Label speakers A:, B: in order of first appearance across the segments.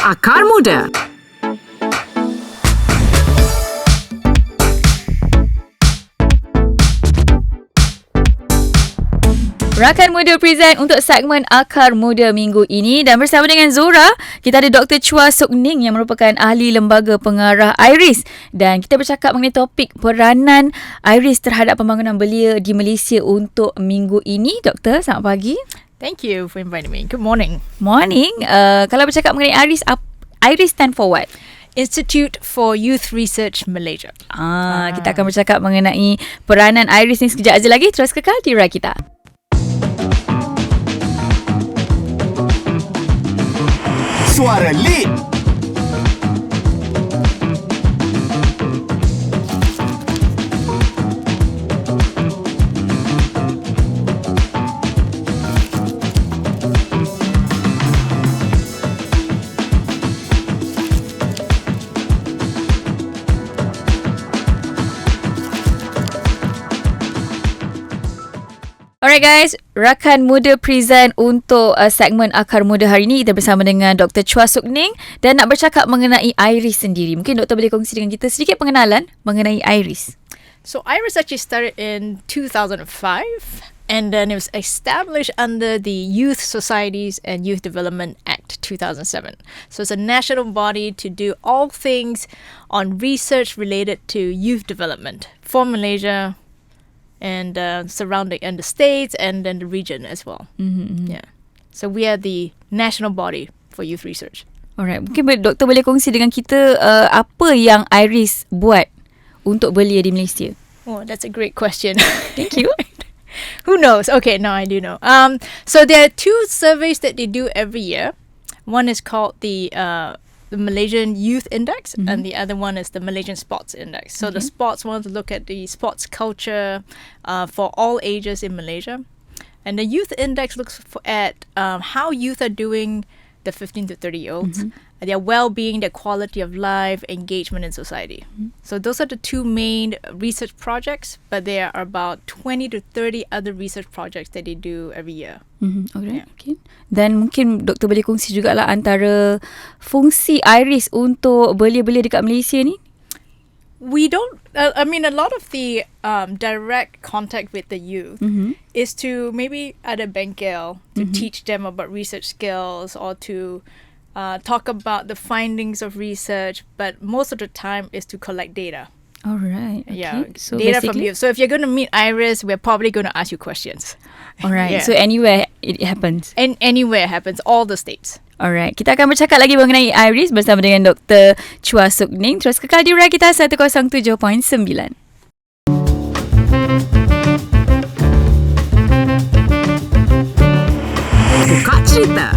A: Akar Muda.
B: Rakan Muda present untuk segmen Akar Muda minggu ini, dan bersama dengan Zora, kita ada Dr. Chua Soong Nik yang merupakan ahli lembaga pengarah IYRES, dan kita bercakap mengenai topik peranan IYRES terhadap pembangunan belia di Malaysia untuk minggu ini. Doktor, selamat pagi.
C: Thank you for inviting me. Good morning.
B: Morning. Kalau bercakap mengenai IYRES, IYRES stand for what?
C: Institut for Youth Research Malaysia.
B: Kita akan bercakap mengenai peranan IYRES ni sekejap aja lagi. Terus kekal di Direka kita.
D: Suara Lead.
B: Alright guys, Rakan Muda present untuk segmen Akar Muda hari ini. Kita bersama dengan Dr. Chua Soong Nik dan nak bercakap mengenai IYRES sendiri. Mungkin Doktor boleh kongsi dengan kita sedikit pengenalan mengenai IYRES.
C: So IYRES actually started in 2005 and then it was established under the Youth Societies and Youth Development Act 2007. So it's a national body to do all things on research related to youth development for Malaysia and surrounding and the states and then the region as well. Yeah. So we are the national body for youth research.
B: Alright, mungkin Doktor boleh kongsi dengan kita apa yang IYRES buat untuk belia di Malaysia?
C: Oh, that's a great question.
B: Thank you.
C: Who knows? Okay, no, I do know. So there are two surveys that they do every year. One is called the Malaysian Youth Index, and the other one is the Malaysian Sports Index. So the sports one to look at the sports culture for all ages in Malaysia, and the Youth Index looks at how youth are doing, the 15 to 30-year-olds, their well-being, their quality of life, engagement in society. So those are the two main research projects, but there are about 20 to 30 other research projects that they do every year.
B: Alright, okay. Dan mungkin Doktor boleh kongsi jugalah antara fungsi IYRES untuk belia-belia dekat Malaysia ni.
C: We don't, I mean, a lot of the direct contact with the youth is to maybe at a bengkel to teach them about research skills or to talk about the findings of research, but most of the time is to collect data.
B: Alright, okay.
C: Yeah,
B: So
C: data
B: basically,
C: from youth. So if you're going to meet IYRES, we're probably going to ask you questions.
B: alright.
C: Yeah.
B: So anywhere it happens.
C: And anywhere it happens, all the states.
B: Alright, kita akan bercakap lagi mengenai IYRES bersama dengan Dr. Chua Soong Nik. Terus kekal di Direka kita 107.9.
A: Buka cerita.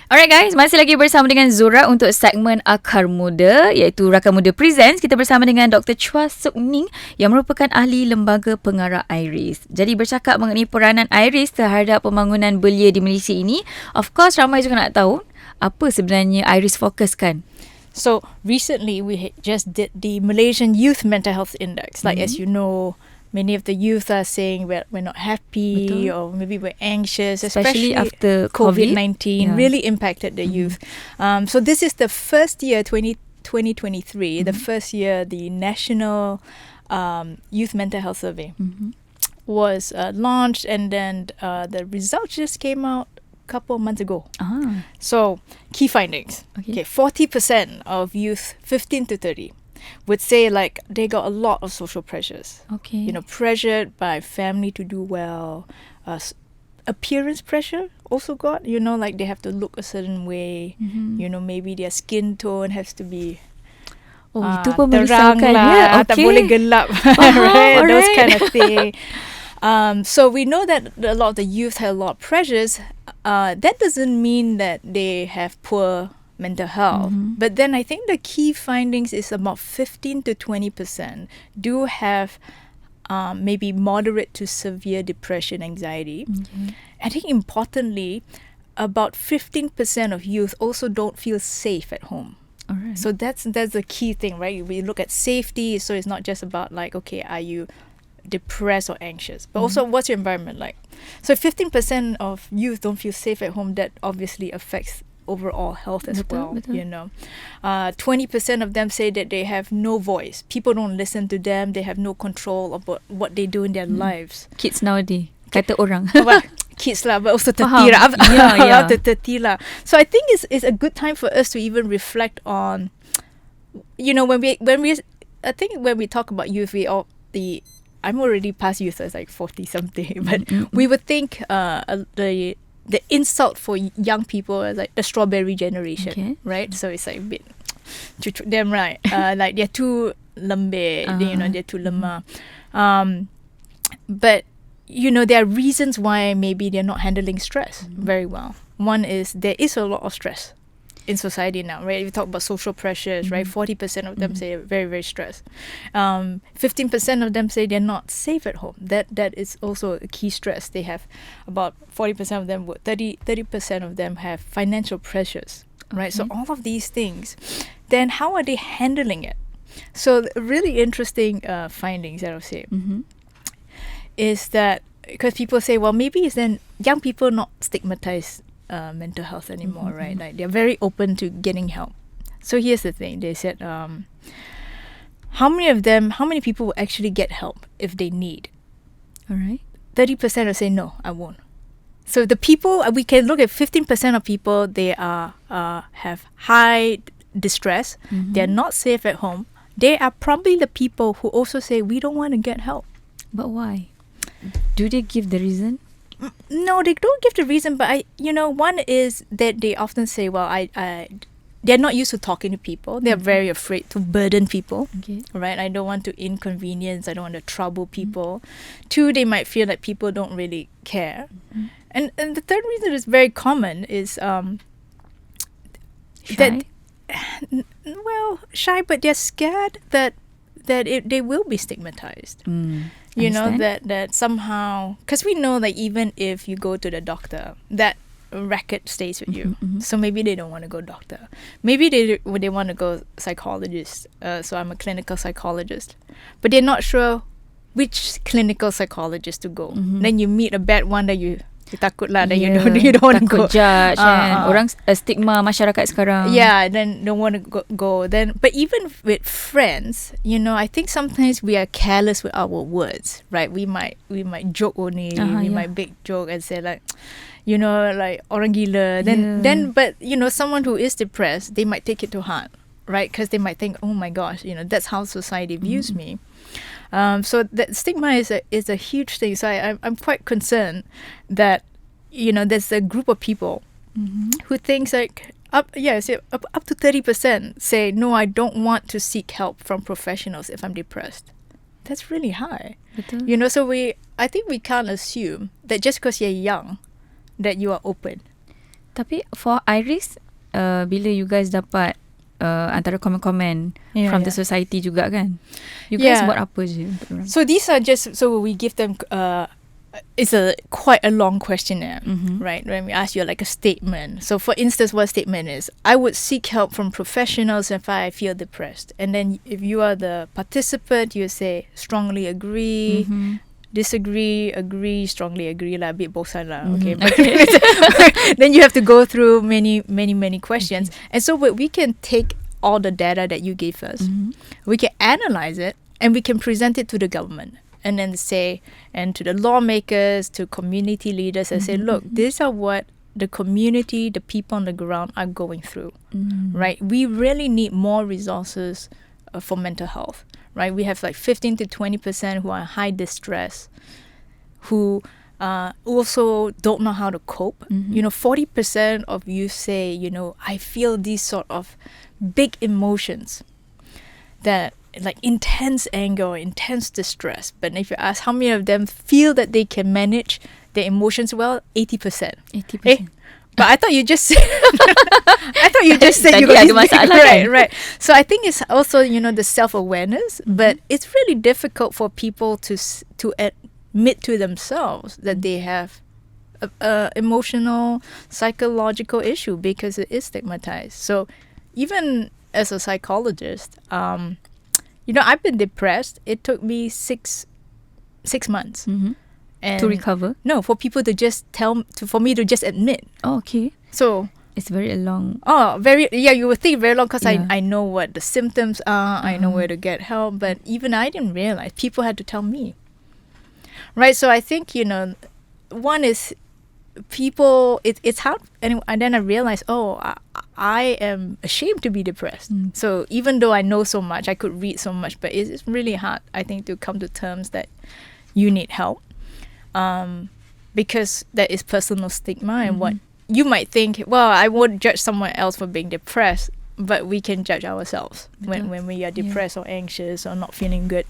B: Alright guys, masih lagi bersama dengan Zora untuk segmen Akar Muda, iaitu Rakan Muda Presents. Kita bersama dengan Dr. Chua Soong Nik yang merupakan ahli lembaga pengarah IYRES. Jadi bercakap mengenai peranan IYRES terhadap pembangunan belia di Malaysia ini, of course ramai juga nak tahu apa sebenarnya IYRES fokuskan.
C: So recently we just did the Malaysian Youth Mental Health Index. Like as you know, many of the youth are saying we're not happy.
B: Betul.
C: Or maybe we're anxious,
B: Especially after
C: COVID-19
B: Yeah.
C: really impacted the youth. So this is the first year, 2023, the first year the National Youth Mental Health Survey was launched, and then the results just came out a couple of months ago. So key findings.
B: Okay.
C: 40% of youth 15 to 30 would say like they got a lot of social pressures.
B: Okay.
C: You know, pressured by family to do well. Appearance pressure also got, you know, like they have to look a certain way. You know, maybe their skin tone has to be
B: itu pun
C: terang
B: merisaukan
C: lah,
B: ya.
C: tak
B: Okay.
C: boleh gelap. Right? Those kind of thing. So we know that a lot of the youth have a lot of pressures. That doesn't mean that they have poor mental health. But then I think the key findings is about 15 to 20% do have maybe moderate to severe depression, anxiety. I think importantly, about 15% of youth also don't feel safe at home.
B: All right.
C: So that's the key thing, right? We look at safety, so it's not just about like, okay, are you depressed or anxious, but also what's your environment like? So 15% of youth don't feel safe at home. That obviously affects overall health as well. You know, 20% of them say that they have no voice. People don't listen to them. They have no control about what they do in their lives.
B: Kids nowadays, kata orang.
C: Well, kids lah, but also
B: Faham.
C: 30 lah.
B: Yeah.
C: Up to 30 lah. So I think it's a good time for us to even reflect on, you know, when we I think when we talk about youth, I'm already past youth, so it's like 40 something, but we would think the insult for young people is like the strawberry generation, right? So it's like a bit them, right? Like they're too lembe, you know, they're too lemah. But you know, there are reasons why maybe they're not handling stress very well. One is there is a lot of stress in society now, right? We talk about social pressures, right? 40% of them say very, very stressed. 15% of them say they're not safe at home. That is also a key stress. They have about 40% of them, 30% of them have financial pressures, right? So all of these things, then how are they handling it? So really interesting findings that I'll say is that, because people say, well, maybe it's then young people not stigmatized mental health anymore, right? Like they're very open to getting help. So here's the thing. They said, how many people will actually get help if they need?
B: All right.
C: 30% will say, no, I won't. So the people, we can look at 15% of people, they have high distress. They're not safe at home. They are probably the people who also say, we don't want to get help.
B: But why? Do they give the reason?
C: No, they don't give the reason, but one is that they often say, well, they're not used to talking to people. They're very afraid to burden people, right? I don't want to inconvenience, I don't want to trouble people. Two, they might feel that people don't really care. And the third reason is very common is
B: Shy?
C: Shy, but they're scared that they will be stigmatized. You know, that somehow, because we know that even if you go to the doctor, that record stays with you. So maybe they don't want to go doctor. Maybe they want to go psychologist. So I'm a clinical psychologist. But they're not sure which clinical psychologist to go. Then you meet a bad one that you takut lah, that you don't want to go.
B: Takut judge kan. Orang stigma masyarakat sekarang.
C: Yeah, then don't want to go. Then, but even with friends, you know, I think sometimes we are careless with our words, right? We might joke only. We might big joke and say like, you know, like orang gila. Then, but you know, someone who is depressed, they might take it to heart, right? Because they might think, oh my gosh, you know, that's how society views me. So that stigma is a huge thing. So I'm quite concerned that, you know, there's a group of people who thinks like up to 30% say, no, I don't want to seek help from professionals if I'm depressed. That's really high.
B: Betul.
C: You know, so I think we can't assume that just because you're young that you are open.
B: Tapi for IYRES, bila you guys dapat antara komen-komen from the society juga kan, you guys buat apa je untuk orang?
C: So these are just, so we give them it's quite a long questionnaire, right? When we ask you like a statement. So for instance, what statement is, I would seek help from professionals if I feel depressed. And then if you are the participant, you say strongly agree, disagree, agree, strongly agree lah, a bit bosan lah, okay. Then you have to go through many questions. And so we can take all the data that you gave us, we can analyze it, and we can present it to the government. And then say, and to the lawmakers, to community leaders, and say, look, these are what the community, the people on the ground are going through, right? We really need more resources for mental health, right? We have like 15 to 20% who are in high distress, who also don't know how to cope. You know, 40% of you say, you know, I feel these sort of big emotions, that like intense anger or intense distress. But if you ask how many of them feel that they can manage their emotions well, 80%. But I thought you just said
B: Tadi
C: you got
B: ada
C: this-
B: masalah
C: right,
B: kan?
C: right. So I think it's also the self-awareness, but it's really difficult for people to admit to themselves that they have a emotional, psychological issue because it is stigmatized. So even as a psychologist, I've been depressed. It took me six months. And
B: To recover.
C: No, for people to just for me to just admit.
B: Oh, okay.
C: So
B: It's very long.
C: you would think very long because
B: Yeah.
C: I know what the symptoms are. I know where to get help, but even I didn't realize people had to tell me. Right, so I think one is people. It's hard, and then I realized, I am ashamed to be depressed. So even though I know so much, I could read so much, but it's really hard, I think, to come to terms that you need help, because there is personal stigma and what you might think. Well, I won't judge someone else for being depressed, but we can judge ourselves when we are depressed or anxious or not feeling good.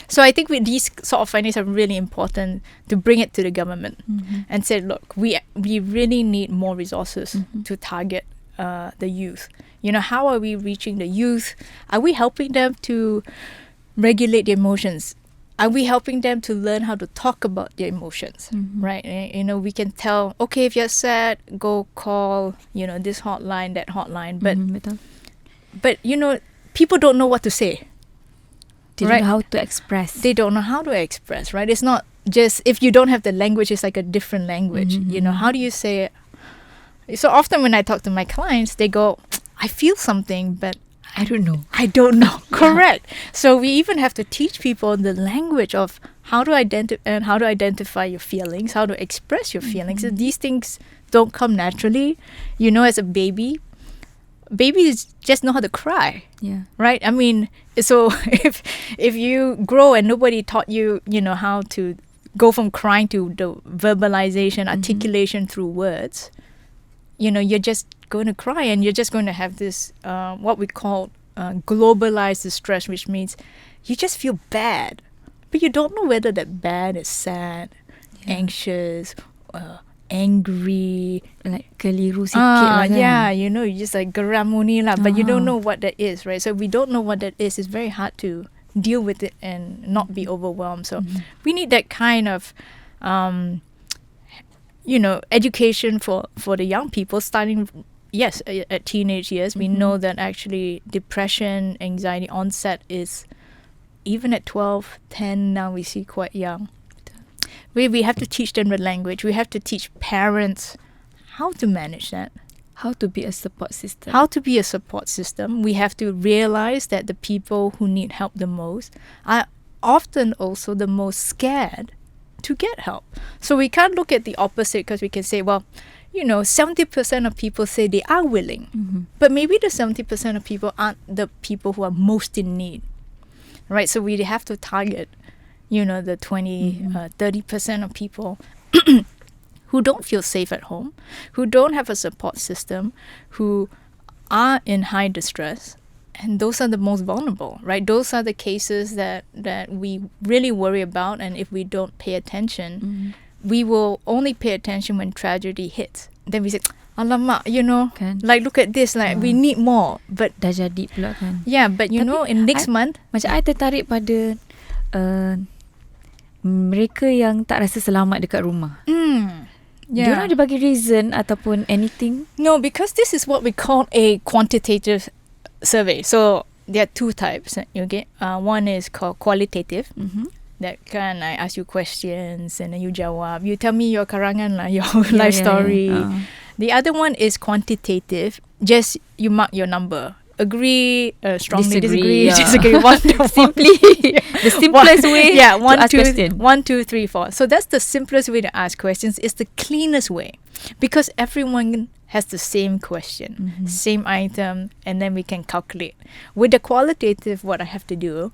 C: So I think with these sort of findings are really important to bring it to the government and say, look, we really need more resources to target the youth. How are we reaching the youth? Are we helping them to regulate their emotions? Are we helping them to learn how to talk about their emotions? Right? We can tell, okay, if you're sad, go call, this hotline, that hotline.
B: Betul.
C: But people don't know what to say.
B: They don't know how to express.
C: They don't know how to express, right? It's not just, if you don't have the language, it's like a different language. How do you say it? So often when I talk to my clients, they go, I feel something, but
B: I don't know.
C: I don't know. Correct. So we even have to teach people the language of how to identify your feelings, how to express your feelings. So these things don't come naturally. As a babies just know how to cry.
B: Yeah.
C: Right? I mean, so if you grow and nobody taught you, how to go from crying to the verbalization, articulation through words, you're just going to cry, and you're just going to have this what we call globalized distress, which means you just feel bad, but you don't know whether that bad is sad, anxious, angry,
B: Like keliru sikit lah kan?
C: you just like geramuni lah, but you don't know what that is, right? So if we don't know what that is, it's very hard to deal with it and not be overwhelmed. So we need that kind of education for the young people starting at teenage years. We know that actually depression, anxiety onset is even at 12, 10 now we see quite young. We have to teach them the language. We have to teach parents how to manage that.
B: How to be a support system.
C: How to be a support system. We have to realize that the people who need help the most are often also the most scared to get help. So we can't look at the opposite, because we can say, well, 70% of people say they are willing, but maybe the 70% of people aren't the people who are most in need, right? So we have to target, the 30% of people who don't feel safe at home, who don't have a support system, who are in high distress. And those are the most vulnerable, right? Those are the cases that we really worry about. And if we don't pay attention, we will only pay attention when tragedy hits. Then we say, alamak,
B: Kan.
C: like look at this, like we need more. But
B: Dah jadi pula kan?
C: yeah, but in next month,
B: Macam I tertarik pada mereka yang tak rasa selamat dekat rumah. Diorang ada bagi reason ataupun anything?
C: No, because this is what we call a quantitative survey. So there are two types. Okay, one is called qualitative. That can I ask you questions and then you jawab. You tell me your karangan lah, your life story. The other one is quantitative. Just you mark your number. Agree, strongly disagree, disagree.
B: Simply the simplest way
C: Yeah,
B: to ask
C: 1, 2,
B: question.
C: 1, 2, 3, 4. So that's the simplest way to ask questions. It's the cleanest way, because everyone has the same question, same item, and then we can calculate. With the qualitative, what I have to do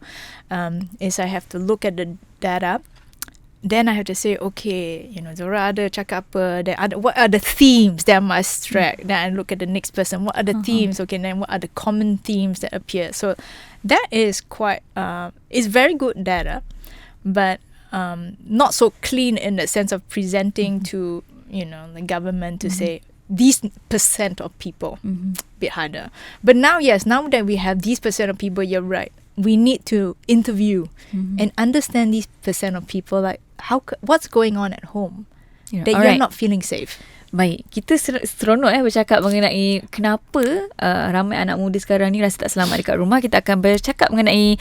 C: is I have to look at the data. Then I have to say, okay, Zora ada cakap apa, what are the themes that I must track? Then I look at the next person, what are the themes? Okay, then what are the common themes that appear? So that is quite, it's very good data, but not so clean in the sense of presenting to, the government to say, these percent of people, bit harder. But now, yes, now that we have these percent of people, you're right. We need to interview and understand these percent of people, like what's going on at home that you're not feeling safe.
B: Baik, kita seronok bercakap mengenai kenapa ramai anak muda sekarang ni rasa tak selamat dekat rumah. Kita akan bercakap mengenai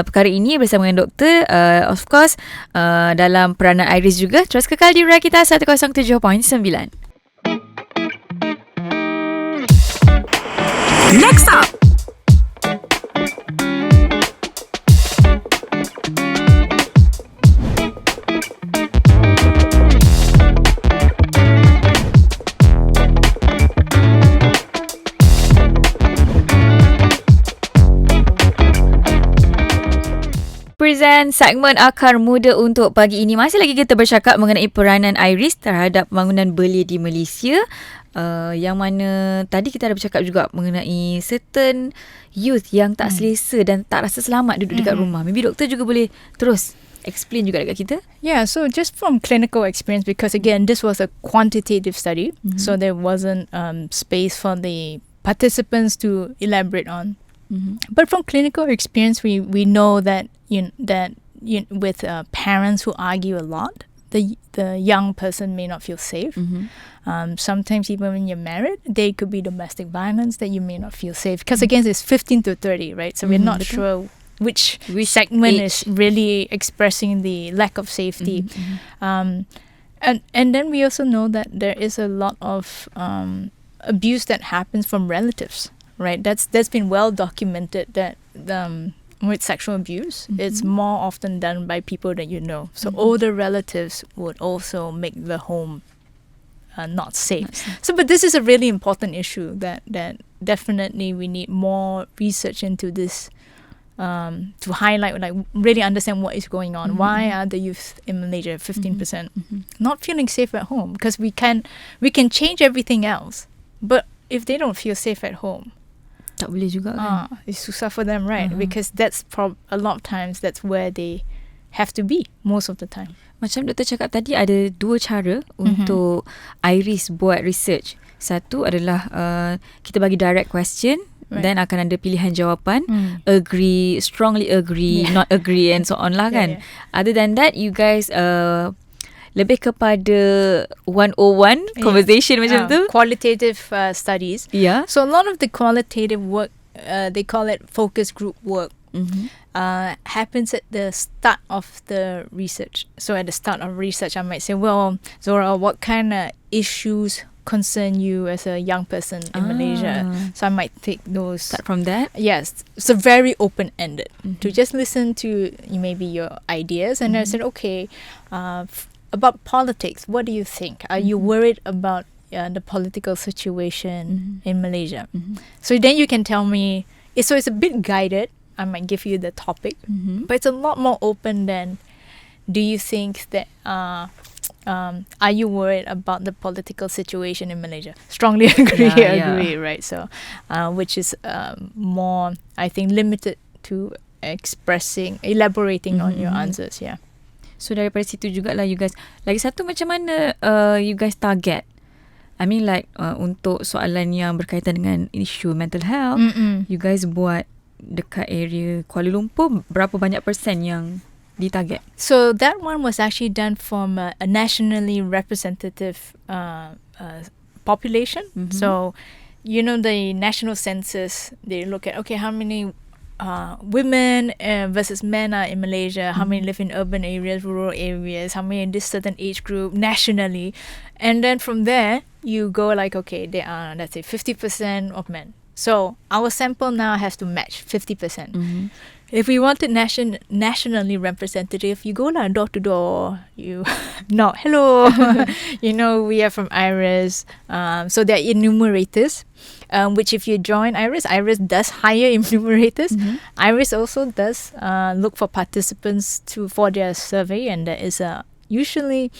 B: perkara ini bersama dengan doktor, of course, dalam peranan IYRES juga. Terus kekal di Raya kita 107.9.
A: Next up.
B: Present segmen Akar Muda untuk pagi ini. Masih lagi kita bercakap mengenai peranan IYRES terhadap pembangunan belia di Malaysia. Yang mana tadi kita ada bercakap juga mengenai certain youth yang tak selesa dan tak rasa selamat duduk dekat rumah. Maybe doktor juga boleh terus explain juga dekat kita.
C: Yeah, so just from clinical experience, because again, this was a quantitative study, so there wasn't space for the participants to elaborate on. But from clinical experience, we know that with parents who argue a lot, the young person may not feel safe. Sometimes even when you're married, there could be domestic violence that you may not feel safe. Because again, it's 15 to 30, right? So we're not sure which segment is really expressing the lack of safety. And then we also know that there is a lot of abuse that happens from relatives. Right, that's been well documented that with sexual abuse, it's more often done by people that you know. So older relatives would also make the home not safe. So, but this is a really important issue that definitely we need more research into this to highlight, like really understand what is going on. Why are the youth in Malaysia 15% not feeling safe at home? Because we can change everything else, but if they don't feel safe at home,
B: tak boleh juga kan?
C: It's susah for them, right? Because that's a lot of times that's where they have to be most of the time.
B: Macam doktor cakap tadi, ada dua cara untuk IYRES buat research. Satu adalah kita bagi direct question, then akan ada pilihan jawapan, agree, strongly agree, not agree and so on lah kan. Other than that, you guys lebih kepada 101 conversation macam tu.
C: Qualitative studies.
B: Yeah.
C: So a lot of the qualitative work, they call it focus group work, happens at the start of the research. So at the start of research, I might say, well, Zora, what kind of issues concern you as a young person in Malaysia? So I might take those.
B: Start from that?
C: Yes. So very open-ended. To just listen to maybe your ideas. And I said, okay, about politics, what do you think? Are you worried about the political situation in Malaysia? So then you can tell me. So it's a bit guided. I might give you the topic, but it's a lot more open than, do you think that are you worried about the political situation in Malaysia? Strongly agree, agree, right? So which is more, I think, limited to elaborating on your answers. Yeah.
B: So daripada situ jugalah you guys. Lagi satu, macam mana you guys target? I mean like untuk soalan yang berkaitan dengan isu mental health, you guys buat dekat area Kuala Lumpur, berapa banyak persen yang ditarget?
C: So that one was actually done from a nationally representative population. So you know the national census, they look at, okay, how many women versus men are in Malaysia, how many live in urban areas, rural areas, how many in this certain age group nationally, and then from there you go like, okay, there are, let's say, 50% of men. So our sample now has to match 50%. If we wanted nationally representative, you go like door to door, you knock, hello, you know, we are from IYRES. So they're enumerators, which if you join IYRES does hire enumerators. IYRES also does look for participants for their survey, and there is usually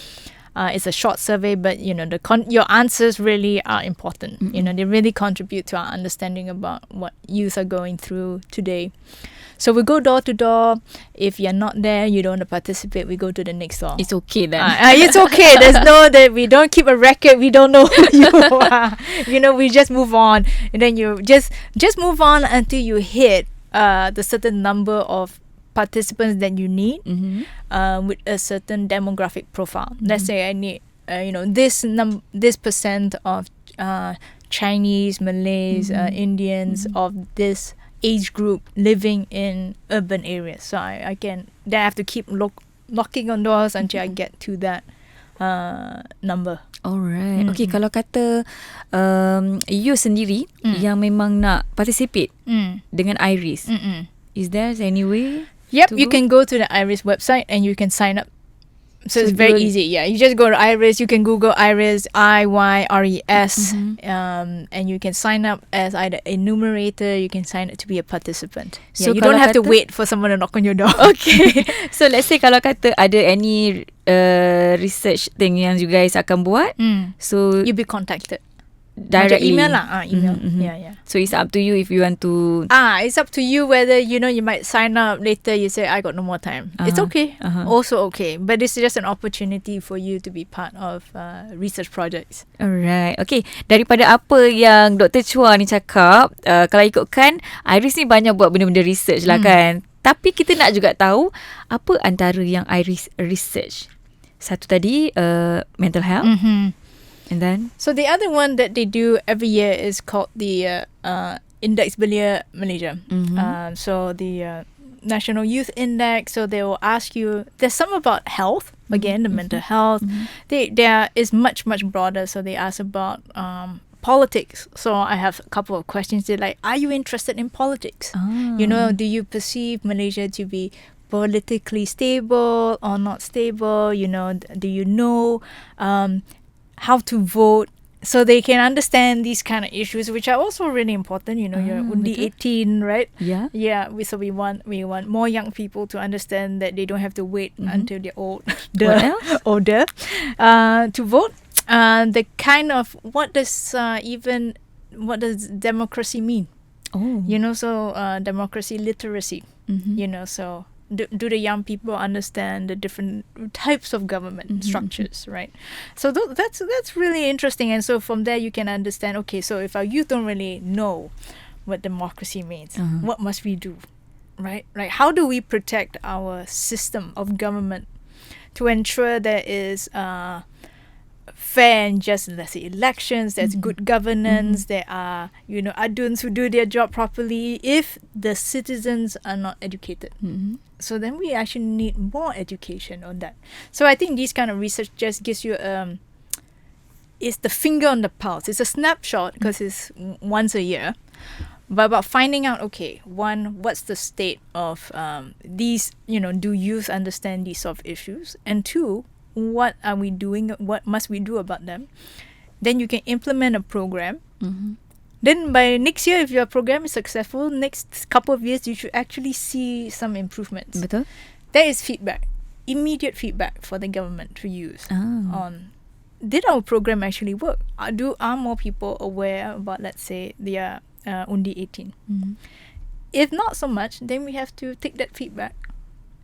C: It's a short survey, but your answers really are important. They really contribute to our understanding about what youth are going through today. So we go door to door. If you're not there, you don't want to participate, we go to the next door.
B: It's okay then.
C: It's okay. There's no that we don't keep a record. We don't know who you are. We just move on, and then you just move on until you hit the certain number of participants that you need with a certain demographic profile. Let's say I need this percent of Chinese, Malays, Indians of this age group living in urban areas. So I have to keep knocking on doors until I get to that number.
B: Alright. Okay, kalau kata you sendiri yang memang nak participate dengan IYRES, is there any way?
C: Yep, you can go to the IYRES website and you can sign up. So it's very easy. Yeah, you just go to IYRES. You can Google IYRES, IYRES, and you can sign up as either a numerator. You can sign up to be a participant. So you don't have to wait for someone to knock on your door.
B: Okay. So let's say kalau kata ada any research thing yang you guys akan buat, so
C: you'll be contacted.
B: Directly.
C: Email lah. Email. Yeah.
B: So it's up to you if you want to.
C: It's up to you whether you might sign up later. You say I got no more time. It's okay. Also okay. But it's just an opportunity for you to be part of research projects.
B: Alright. Okay. Daripada apa yang Dr. Chua ni cakap, kalau ikutkan IYRES ni banyak buat benda-benda research lah kan. Tapi kita nak juga tahu apa antara yang IYRES research. Satu tadi mental health. And then?
C: So the other one that they do every year is called the Index Belia Malaysia. So the National Youth Index. So they will ask you, there's some about health, again, the mental health. There is much, much broader. So they ask about politics. So I have a couple of questions. They're like, are you interested in politics? Do you perceive Malaysia to be politically stable or not stable? Do you know how to vote, so they can understand these kind of issues, which are also really important. You're only 18, right?
B: Yeah.
C: So we want more young people to understand that they don't have to wait until they're older to vote. The kind of what does democracy mean? So democracy literacy. So. Do the young people understand the different types of government structures, right? So that's really interesting. And so from there you can understand, okay, so if our youth don't really know what democracy means, what must we do, right? How do we protect our system of government to ensure there is fair and just, let's say, elections, there's good governance, there are, aduns who do their job properly, if the citizens are not educated. So then we actually need more education on that. So I think these kind of research just gives you it's the finger on the pulse. It's a snapshot because it's once a year. But about finding out, okay, one, what's the state of these, do youth understand these sort of issues? And two, what are we doing? What must we do about them? Then you can implement a program. Then by next year, if your program is successful, next couple of years, you should actually see some improvements.
B: Betul.
C: There is feedback, immediate feedback for the government to use on, did our program actually work? Are more people aware about, let's say, their undi 18? If not so much, then we have to take that feedback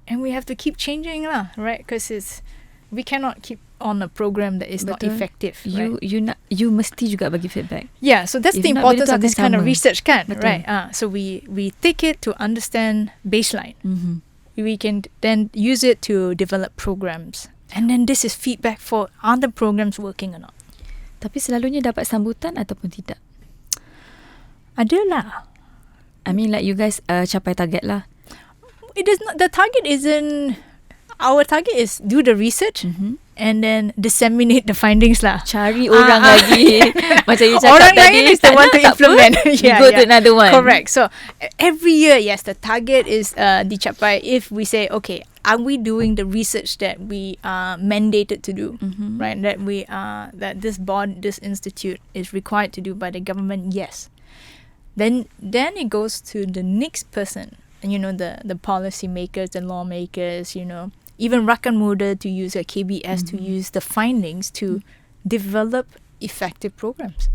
C: and we have to keep changing lah, right? Because we cannot keep on a program that is not effective. Right?
B: You mesti juga bagi feedback.
C: Yeah, so that's the importance of this kind of research, kan?
B: Betul.
C: Right? So we take it to understand baseline. We can then use it to develop programs, and then this is feedback for other programs working or not.
B: Tapi selalunya dapat sambutan ataupun tidak?
C: Adalah.
B: I mean, like you guys capai target lah.
C: It is not. The target isn't. Our target is do the research and then disseminate the findings lah.
B: Cari orang lagi. Macam you cakap
C: orang
B: tadi,
C: lain is the one to implement.
B: Go to another one.
C: Correct. So every year, yes, the target is dicapai if we say, okay, are we doing the research that we are mandated to do, right? That we that this board, this institute is required to do by the government. Yes. Then it goes to the next person, and the policy makers, the lawmakers, even Akar Muda to use a KBS to use the findings to develop effective programs,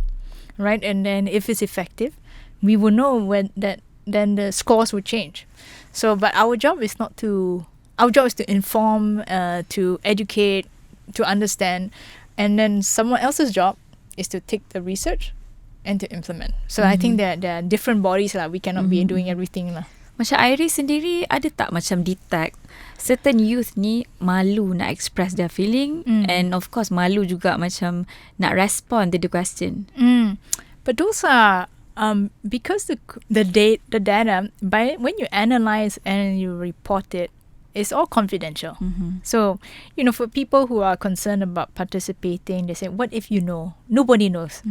C: right? And then if it's effective, we will know then the scores will change. So, but our job is to inform, to educate, to understand, and then someone else's job is to take the research and to implement. So I think there are different bodies lah. We cannot be doing everything lah.
B: Macam IYRES sendiri ada tak macam detect certain youth ni malu nak express their feeling and of course malu juga macam nak respond to the question.
C: But those are because the data when you analyze and you report it, it's all confidential. So, for people who are concerned about participating, they say, what if you know? Nobody knows.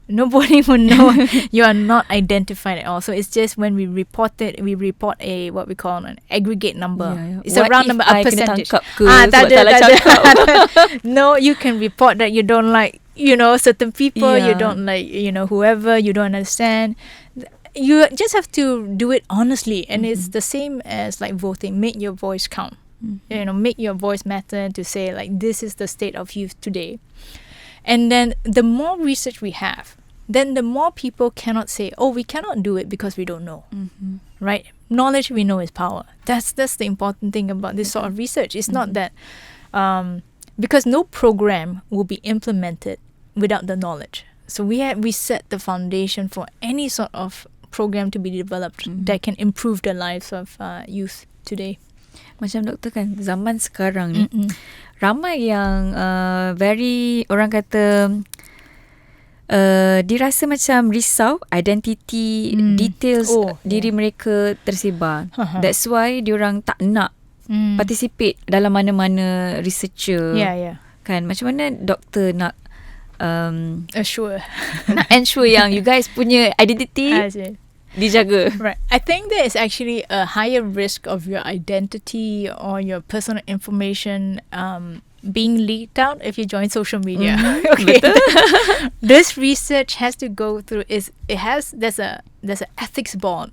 C: Nobody will know. You are not identified at all. So it's just when we report it, we report what we call an aggregate number.
B: Yeah.
C: It's a round number, a percentage.
B: Tak ada.
C: No, you can report that you don't like, certain people, you don't like, whoever, you don't understand. You just have to do it honestly, and it's the same as like voting. Make your voice count. Make your voice matter to say like this is the state of youth today. And then the more research we have, then the more people cannot say, oh, we cannot do it because we don't know. Right? Knowledge we know is power. That's the important thing about this sort of research. It's not that because no program will be implemented without the knowledge. So we set the foundation for any sort of program to be developed that can improve the lives of youth today.
B: Macam doktor kan, zaman sekarang ni ramai yang very, orang kata dirasa macam risau identity details diri mereka tersebar. That's why diorang tak nak participate dalam mana-mana researcher. Kan, macam mana doktor nak
C: Assure
B: nak ensure yang you guys punya identity dijaga?
C: Right. I think there is actually a higher risk of your identity or your personal information being leaked out if you join social media. Okay. This research has to go through there's an ethics board.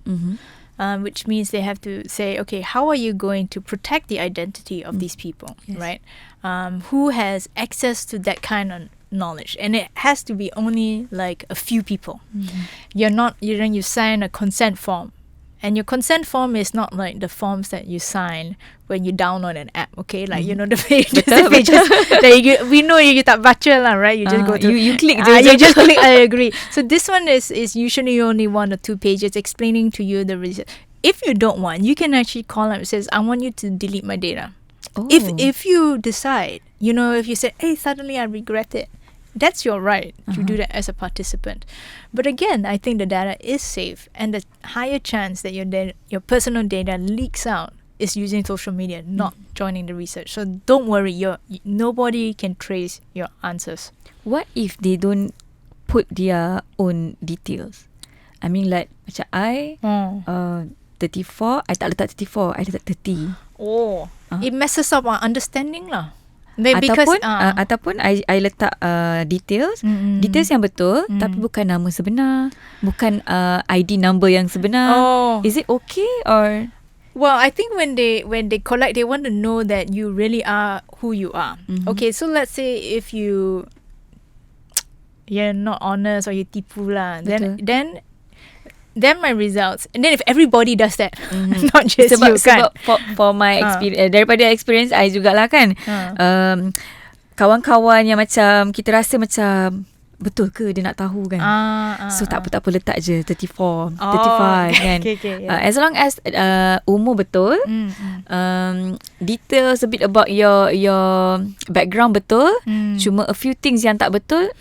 C: Which means they have to say, okay, how are you going to protect the identity of these people, right? Who has access to that kind of knowledge? And it has to be only like a few people. You sign a consent form, and your consent form is not like the forms that you sign when you download an app, okay? Like the pages that we know you tak baca lah, right? You just go through.
B: You click.
C: You just click. I agree. So this one is usually only 1 or 2 pages explaining to you the reason. If you don't want, you can actually call up and says, I want you to delete my data. If you decide, if you say, hey, suddenly I regret it, that's your right to do that as a participant. But again, I think the data is safe, and the higher chance that your personal data leaks out is using social media, not joining the research. So don't worry, nobody can trace your answers.
B: What if they don't put their own details? I mean, like macam I 34, I tak letak 34, I letak 30.
C: It messes up our understanding lah.
B: Ataupun I letak details yang betul, tapi bukan nama sebenar, bukan ID number yang sebenar. Is it okay or?
C: Well, I think when they collect, they want to know that you really are who you are. Okay, so let's say if you're not honest or you tipu lah, then my results, and then if everybody does that, not just you kan.
B: For my experience, daripada experience I jugalah kan, kawan-kawan yang macam kita rasa macam betul ke dia nak tahu kan, so tak apa letak je 34, 35 kan. As long as umur betul, details a bit about your background betul, cuma a few things yang tak betul,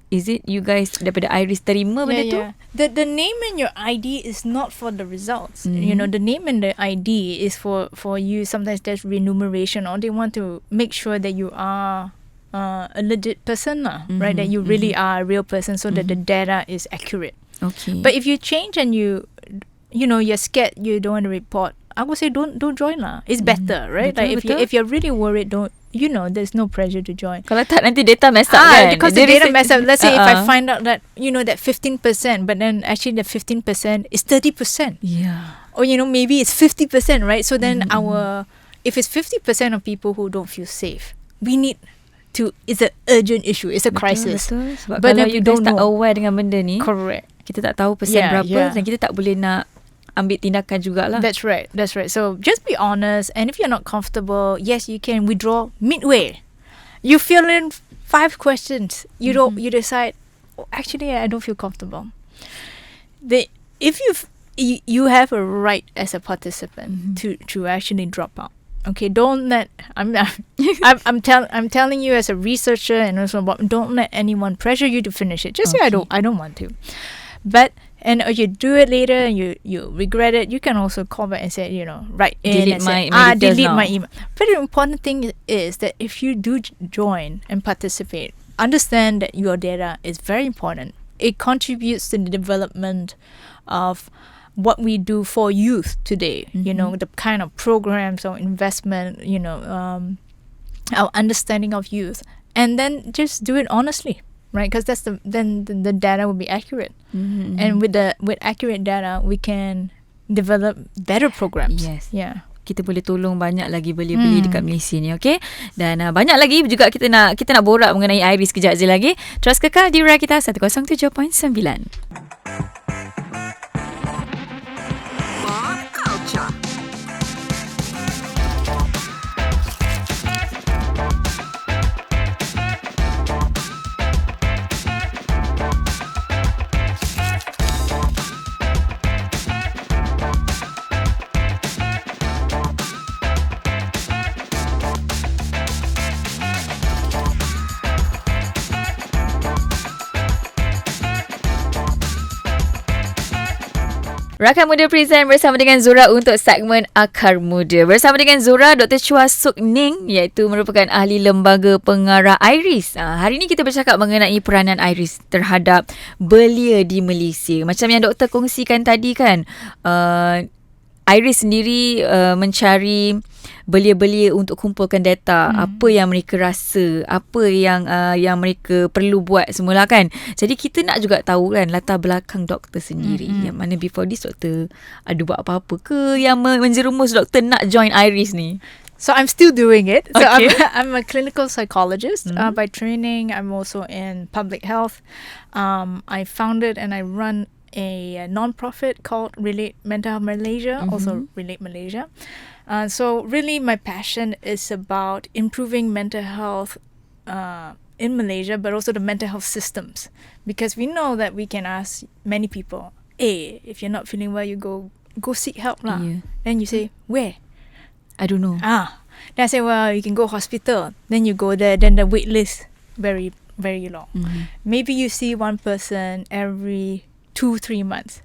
B: is it you guys daripada IYRES terima benda tu?
C: The name and your ID is not for the results. The name and the ID is for you. Sometimes there's remuneration, or they want to make sure that you are a legit person, right? That you really are a real person, so that the data is accurate.
B: Okay.
C: But if you change and you're scared, you don't want to report, I would say don't join lah. It's better, right?
B: Betul,
C: like if you're really worried, don't. There's no pressure to join.
B: Kalau tak nanti data mess up kan?
C: Because the data mess up. Let's say if I find out that that 15%, but then actually the 15% is 30%.
B: Yeah.
C: Or maybe it's 50%, right? So then our if it's 50% of people who don't feel safe, we need to, it's an urgent issue, it's a crisis.
B: Betul. Sebab
C: But
B: kalau
C: if you
B: you
C: don't
B: tak
C: know,
B: aware dengan benda ni,
C: correct.
B: kita tak tahu persen
C: Yeah,
B: berapa
C: yeah.
B: dan kita tak boleh nak ambil tindakan jugalah.
C: That's right. So just be honest, and if you're not comfortable, yes, you can withdraw midway. You fill in 5 questions. You don't. You decide. Oh, actually, I don't feel comfortable. If you have a right as a participant to actually drop out. Okay, don't let I'm telling you as a researcher and also don't let anyone pressure you to finish it. Just say I don't want to. But and if you do it later and you regret it, you can also call back and say, write in
B: Delete
C: and
B: my
C: say,
B: details
C: delete
B: now.
C: my email. But the important thing is that if you do join and participate, understand that your data is very important. It contributes to the development of what we do for youth today, the kind of programs or investment, our understanding of youth, and then just do it honestly, right? Because that's then the data will be accurate, and with accurate data, we can develop better programs.
B: Yes.
C: Yeah.
B: Kita boleh tolong banyak lagi belia-belia dekat Malaysia ni, okey? Dan banyak lagi juga kita nak borak mengenai IYRES kejap je lagi. Terus kekal di Raya kita 107.9.
A: Pop culture.
B: Rakan Muda present bersama dengan Zura untuk segmen Akar Muda. Bersama dengan Zura, Dr. Chua Soong Nik, iaitu merupakan ahli lembaga pengarah IYRES. Hari ini kita bercakap mengenai peranan IYRES terhadap belia di Malaysia. Macam yang doktor kongsikan tadi kan, IYRES sendiri mencari belia-belia untuk kumpulkan data, apa yang mereka rasa, apa yang mereka perlu buat semula kan. Jadi kita nak juga tahu kan latar belakang doktor sendiri. Yang mana before this doktor ada buat apa-apa ke yang menjerumus doktor nak join IYRES ni?
C: So I'm still doing it. So
B: Okay.
C: I'm a clinical psychologist by training. I'm also in public health. I founded and I run a non-profit called Relate Mental Health Malaysia, also Relate Malaysia. So really my passion is about improving mental health in Malaysia, but also the mental health systems. Because we know that we can ask many people, hey, if you're not feeling well, you go seek help lah.
B: Yeah.
C: Then you say, where?
B: I don't know.
C: Then I say, well, you can go hospital. Then you go there. Then the wait list very, very long. Maybe you see one person every 2-3 months.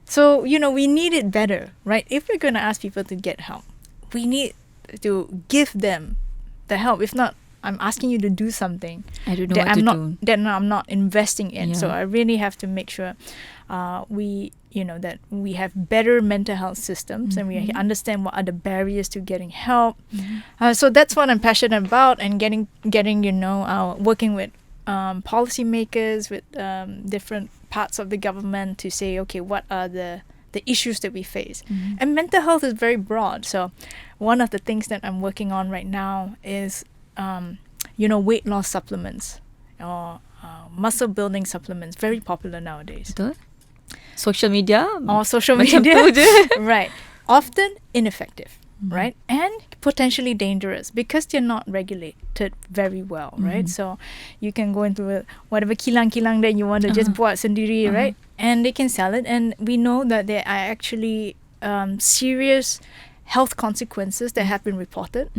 C: So, we need it better, right? If we're going to ask people to get help, we need to give them the help. If not, I'm asking you to do something
B: I don't know
C: that
B: what
C: I'm not investing in.
B: Yeah.
C: So I really have to make sure that we have better mental health systems and we understand what are the barriers to getting help. So that's what I'm passionate about, and getting working with policymakers, with different parts of the government to say, okay, what are the issues that we face. And mental health is very broad. So one of the things that I'm working on right now is weight loss supplements or muscle building supplements, very popular nowadays.
B: Betul? Social media?
C: Or social
B: Macam
C: media.
B: tu je.
C: Right. Often ineffective, right? And potentially dangerous because they're not regulated very well, right? So you can go into whatever kilang-kilang that you want to just buat sendiri, right? And they can sell it. And we know that there are actually serious health consequences that have been reported.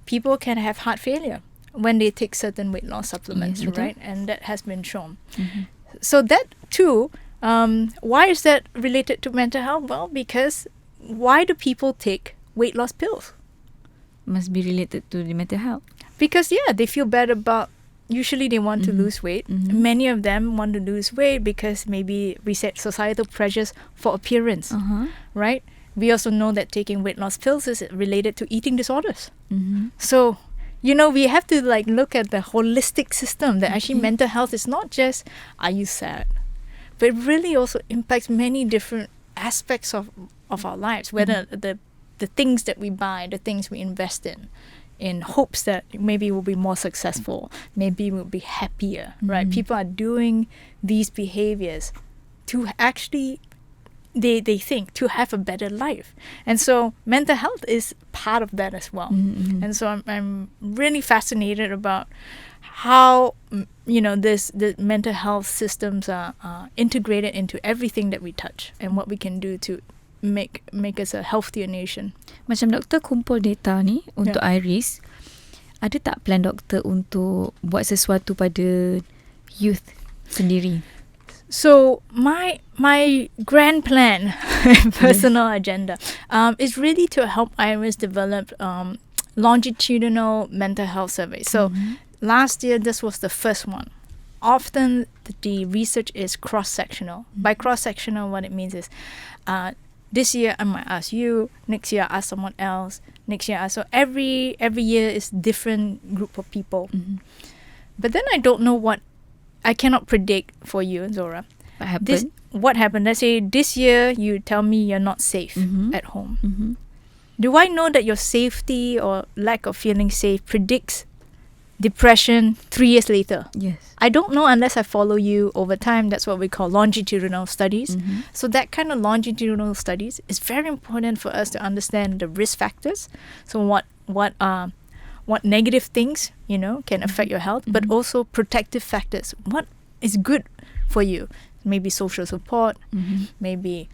C: People can have heart failure when they take certain weight loss supplements,
B: Yes, betul.
C: right? And that has been shown. So that too, why is that related to mental health? Well, because why do people take weight loss pills?
B: Must be related to the mental health.
C: Because they feel bad about, usually they want to lose weight. Many of them want to lose weight because maybe we set societal pressures for appearance, right? We also know that taking weight loss pills is related to eating disorders. So, we have to look at the holistic system that actually mental health is not just, are you sad? But it really also impacts many different aspects of our lives, whether the the things that we buy, the things we invest in hopes that maybe we'll be more successful, maybe we'll be happier, right? People are doing these behaviors to actually, they think, to have a better life. And so mental health is part of that as well. And so I'm really fascinated about how the mental health systems are integrated into everything that we touch and what we can do to make us a healthier nation.
B: Macam doktor kumpul data ni untuk IYRES, ada tak plan doktor untuk buat sesuatu pada youth sendiri?
C: So my grand plan, personal agenda, is really to help IYRES develop longitudinal mental health surveys. So last year, this was the first one. Often the research is cross-sectional. By cross-sectional, what it means is this year I might ask you, next year I ask someone else, next year so every year is different group of people. But then I don't know I cannot predict for you, Zora. What happened? Let's say this year you tell me you're not safe at home. Do I know that your safety or lack of feeling safe predicts depression 3 years later?
B: Yes.
C: I don't know unless I follow you over time. That's what we call longitudinal studies. So that kind of longitudinal studies is very important for us to understand the risk factors. So what negative things can affect your health, but also protective factors. What is good for you? Maybe social support, maybe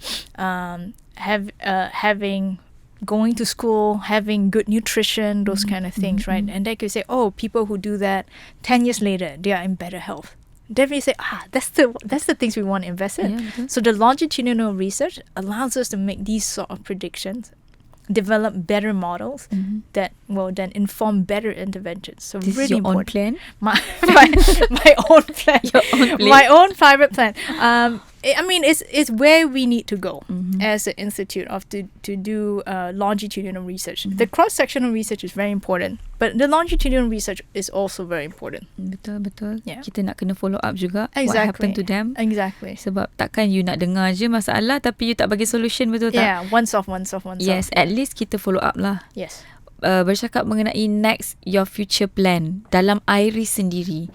C: having going to school, having good nutrition, those kind of things, right? And they could say, people who do that 10 years later, they are in better health. Then we say, that's the things we want to invest in.
B: Yeah,
C: so the longitudinal research allows us to make these sort of predictions, develop better models that will then inform better interventions. So
B: this
C: really
B: is your
C: important.
B: own plan?
C: My own plan.
B: Your own plan.
C: My own private plan. It's where we need to go as an institute to do longitudinal research. The cross-sectional research is very important, but the longitudinal research is also very important.
B: Betul.
C: Yeah.
B: Kita nak kena follow up juga what
C: Exactly.
B: happened to them.
C: Exactly.
B: Sebab takkan you nak dengar je masalah tapi you tak bagi solution, betul tak?
C: Yeah, once off.
B: Yes, at least kita follow up lah.
C: Yes.
B: Bercakap mengenai next your future plan dalam IYRES sendiri,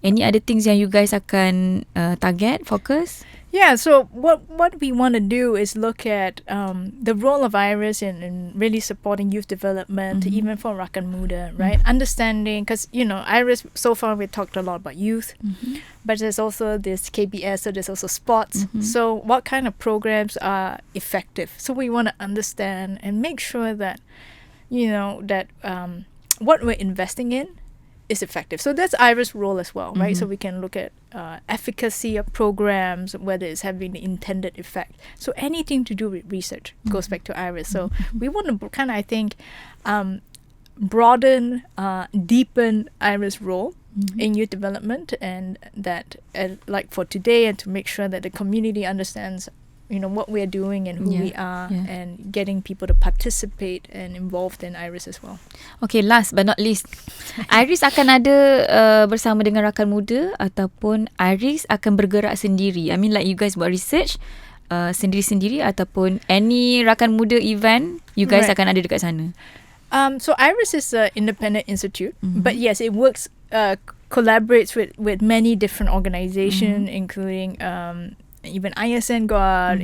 B: any other things yang you guys akan target, focus?
C: Yeah, so what we want to do is look at the role of IYRES in really supporting youth development, even for Akar Muda, right? Understanding, because, IYRES, so far we talked a lot about youth, but there's also this KBS, so there's also sports. So what kind of programs are effective? So we want to understand and make sure that, that what we're investing in is effective. So that's IYRES' role as well, right? So we can look at efficacy of programs, whether it's having the intended effect. So anything to do with research goes back to IYRES. So we want to kind of, I think, broaden, deepen IYRES' role in youth development, and that, like for today, and to make sure that the community understands what we're doing and who we are, and getting people to participate and involved in IYRES as well.
B: Okay, last but not least, IYRES akan ada bersama dengan rakan muda ataupun IYRES akan bergerak sendiri? I mean, like you guys buat research sendiri-sendiri ataupun any rakan muda event you guys akan ada dekat sana?
C: So IYRES is an independent institute, but yes, it works, collaborates with many different organizations, including even ISN got,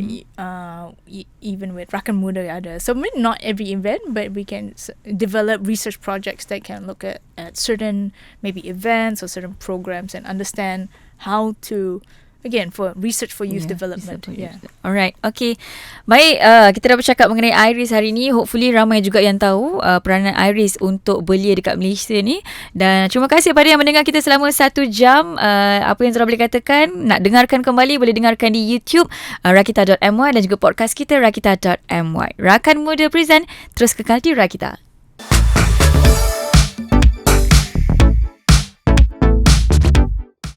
C: even with Akar Muda ada. So maybe not every event, but we can develop research projects that can look at certain maybe events or certain programs and understand how to, again, for research for youth development.
B: Alright, okay. Baik, kita dah bercakap mengenai IYRES hari ni. Hopefully ramai juga yang tahu peranan IYRES untuk belia dekat Malaysia ni. Dan terima kasih kepada yang mendengar kita selama 1 jam. Apa yang Zara boleh katakan, nak dengarkan kembali, boleh dengarkan di YouTube rakita.my dan juga podcast kita rakita.my. Rakan Muda Present, terus kekal di Rakita.